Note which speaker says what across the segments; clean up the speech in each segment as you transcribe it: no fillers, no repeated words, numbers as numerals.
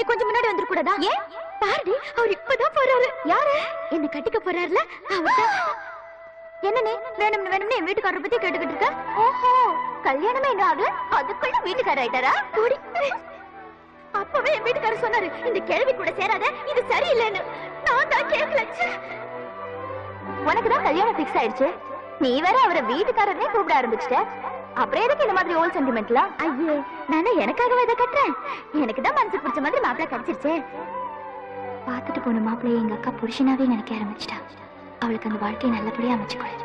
Speaker 1: கொஞ்சம் முன்னாடி வந்துட கூடாதா? ஏன் பாருடி, அவர் இப்பதான் போறாரு. யாரு? என்ன கட்டிக்க போறாருல அவர்தான். என்னனே வேணும்னு என் வீட்டுக்காரரை பத்தி கேட்டுக்கிட்டு இருக்க? ஓஹோ, கல்யாணமே என்ன ஆகல, அதுக்குள்ள வீட்டுக்காரர் ஆயிட்டாரா? அப்பவே என் வீட்டுக்காரர் சொன்னாரு, இந்த கேள்வி கூட சேராத, இது சரியில்லைன்னு. நான் தான் கேட்கல. உனக்குதான் கல்யாணம் பிக்ஸ் ஆயிடுச்சு, நீ வேற அவரை வீட்டுக்காரரே கூப்பிட ஆரம்பிச்சிட்ட. அப்புறம் எதுக்கு இந்த மாதிரி ஓல்ட் சென்டிமெண்ட்லாம்? ஐயே, நானே எனக்காகவே இதை கட்டுறேன். எனக்கு தான் மனசு பிடிச்ச மாதிரி மாப்பிள்ளை கிடைச்சிருச்சே. பார்த்துட்டு போன மாப்பிள்ளையை எங்க அக்கா புருஷனாவே நினைக்க ஆரம்பிச்சிட்டா. அவளுக்கு அந்த வாழ்க்கையை நல்லபடியா அமைச்சுக்கொள்ள.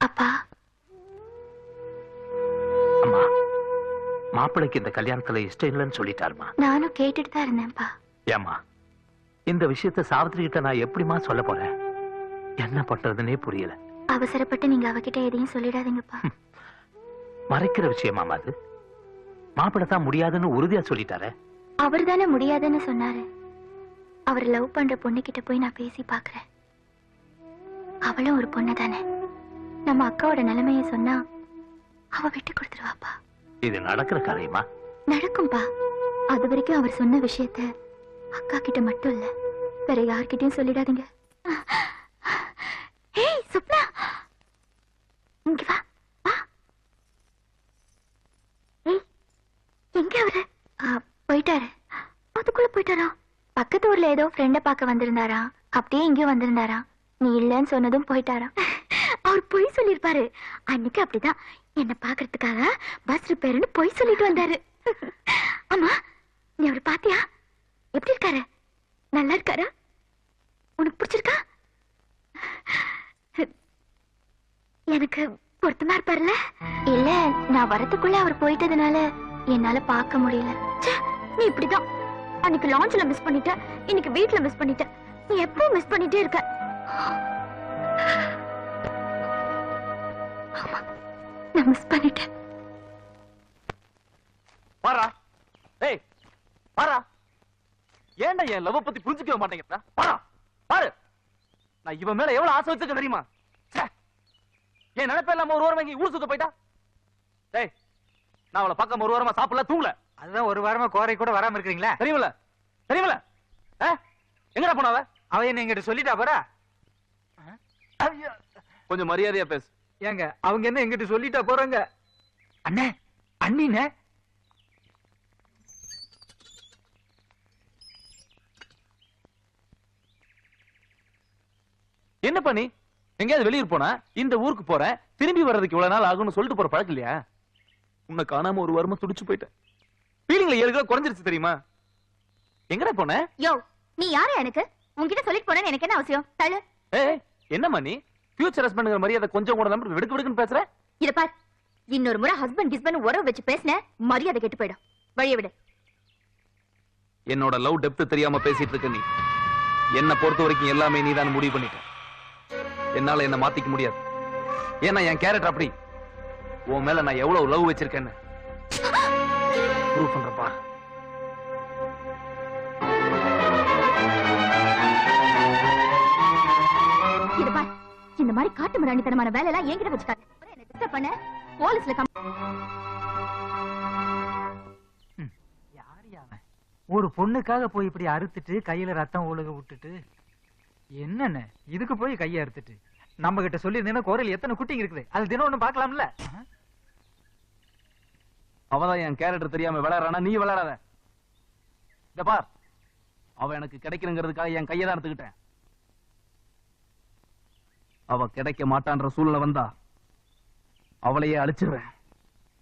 Speaker 1: அப்பா,
Speaker 2: அம்மா, மாப்பிள்ளைக்கு இந்த கல்யாணத்துல இஷ்டம் இல்லைன்னு சொல்லிட்டாருமா.
Speaker 1: நானும் கேட்டுட்டு தான் இருந்தேன்ப்பா.
Speaker 2: ஏம்மா, இந்த விஷயத்தை சாவித்திரி கிட்ட நான் எப்படிமா சொல்ல போறேன்? என்ன பண்றதுன்னே புரியல.
Speaker 1: அவசரப்பட்டு நீங்க அவகிட்ட எதையும் சொல்லிடாதீங்கப்பா.
Speaker 2: மறைக்கிற விஷயமா அது? மாப்பிள்ளை தான் முடியாதுன்னு உறுதியா சொல்லிட்டாரு.
Speaker 1: அவர் தானே முடியாதுன்னு சொன்னாரு. அவர் லவ் பண்ற பொண்ணு கிட்ட போய் நான் பேசி பாக்குறேன். அவளும் ஒரு பொண்ணு தானே. நம்ம அக்காவோட நிலைமைய சொன்னா அவ விட்டு கொடுத்துருவாப்பா.
Speaker 2: இது நடக்கிற காரியமா?
Speaker 1: நடக்கும்பா. அது வரைக்கும் அவர் சொன்ன விஷயத்த அக்கா கிட்ட மட்டும் இல்ல, வேற யார்கிட்டயும் சொல்லிடாதீங்க. ஏய் சுப்னா, இங்க வா வா. ஏய், எங்க அவரு? போயிட்டாரு. அதுக்குள்ள போயிட்டாரா? பக்கத்து ஊர்ல ஏதோ ஃப்ரெண்ட பார்க்க வந்திருந்தாரா, அப்படியே இங்கேயும் வந்திருந்தாரா. நீ இல்லன்னு சொன்னதும் போயிட்டாரா? அவர் பொய் சொல்லிருப்பாரு. அன்னைக்கு அப்படிதான் என்ன பாக்குறதுக்காக பஸ் ரிப்பேர்னு பொய் சொல்லிட்டு வந்தாரு. ஆமா, நீ அவரை பாத்தியா? எப்படி இருக்காரு? நல்லா இருக்காரா? உனக்கு பிடிச்சிருக்கா? எனக்கு பொருத்தமா இருப்பாருல்ல? இல்ல, நான் வரதுக்குள்ள அவர் போயிட்டதுனால என்னால பார்க்க முடியல. நீ இப்படிதான். அன்னைக்கு லான்ச்ல மிஸ் பண்ணிட்ட, இன்னைக்கு வீட்ல மிஸ் பண்ணிட்ட. நீ எப்பவும் மிஸ் பண்ணிட்டே இருக்க. ஆமா, நான் மிஸ் பண்ணிட்டேன்.
Speaker 3: பாரா, ஏய் பாரா, ஏன்டா என் லவ் பத்தி புரிஞ்சுக்கவே மாட்டேங்கிறா? பாரா பாரு, நான் இவன் மேல எவ்வளவு ஆசை வச்சிருக்க தெரியுமா? என் நினைப்ப இல்லாம ஒரு வாரம் வாங்கி ஊர் சுத்த போயிட்டா. டேய், நான் அவளை பக்கம் ஒரு வாரமா சாப்பிடல, தூங்கல.
Speaker 4: அதுதான் ஒரு வாரமா கோரை கூட வராம இருக்கீங்களா?
Speaker 3: தெரியுமில்ல தெரியுமில்ல? எங்கடா போனாவ?
Speaker 4: அவ என்ன எங்கிட்ட சொல்லிட்டா போறா?
Speaker 3: கொஞ்சம் மரியாதையா பேசு.
Speaker 4: ஏங்க, அவங்க என்ன எங்கிட்ட சொல்லிட்டா போறாங்க? அண்ணே, அண்ணினே,
Speaker 3: என்ன பண்ணி எங்கேயாவது வெளியூர் போனா இந்த ஊருக்கு போறேன், திரும்பி வர்றதுக்கு இவ்வளவு நாள் ஆகும்னு சொல்லிட்டு போற பழக்கம் இல்லையா? உன்னை காணாம ஒரு வாரமா துடிச்சு போயிட்டேன். ஃபீலிங்ல 7 கிலோ குறைஞ்சிருச்சு தெரியுமா? எங்கடா போன?
Speaker 1: யோ, நீ யாரு எனக்கு? உன்கிட்ட சொல்லிட்டு போனேன்னு எனக்கு என்ன அவசியம்? தள்ளு.
Speaker 3: ஏய், என்னம்மா நீ ஃபியூச்சர் ஹஸ்பண்ட்ங்கிற மரியாதை கொஞ்சம் கூட நம்ம வெடுக்கு வெடுக்குன்னு பேசுற?
Speaker 1: இத பார், இன்னொரு முறை ஹஸ்பண்ட் கிஸ்பண்ட் உறவு வச்சு பேசின மரியாதை கெட்டு போயிடும். வழிய விடு.
Speaker 3: என்னோட லவ் டெப்த் தெரியாம பேசிட்டு இருக்க நீ. என்ன பொறுத்த வரைக்கும் எல்லாமே நீதான் முடிவு பண்ணிட்ட. என்னால என்ன மாத்திக்க முடியாது. ஏன்னா என் கேரக்டர் அப்படி. உன் மேல நான் எவ்வளவு லவ் வச்சிருக்கேன்னு ப்ரூவ் பண்றப்பா.
Speaker 1: இத பார், இந்த மாதிரி காட்டு மிராண்டித்தனமான வேலை எல்லாம் என்கிட்ட வச்சுக்காத. என்ன டிஸ்டர்ப் பண்ண போலீஸ்ல
Speaker 4: ஒரு பொண்ணுக்காக போய் இப்படி அறுத்துட்டு கையில ரத்தம் ஒழுக விட்டுட்டு என்னன்னு இதுக்கு போய் கையை அறுத்துட்டு நம்ம கிட்ட சொல்லி இருந்தேன்னா கோரையில் எத்தனை குட்டிங்க இருக்குது, அது தினம் ஒண்ணு பாக்கலாம்ல.
Speaker 3: அவதான் என் கேரக்டர் தெரியாம விளையாடுறானா, நீ விளையாடாத. இந்த பார், அவ எனக்கு கிடைக்கணுங்கிறதுக்காக என் கையை தான் எடுத்துக்கிட்டேன். அவ கிடைக்க மாட்டான்ற சூழ்நிலை வந்தா அவளையே அழிச்சிருவேன்.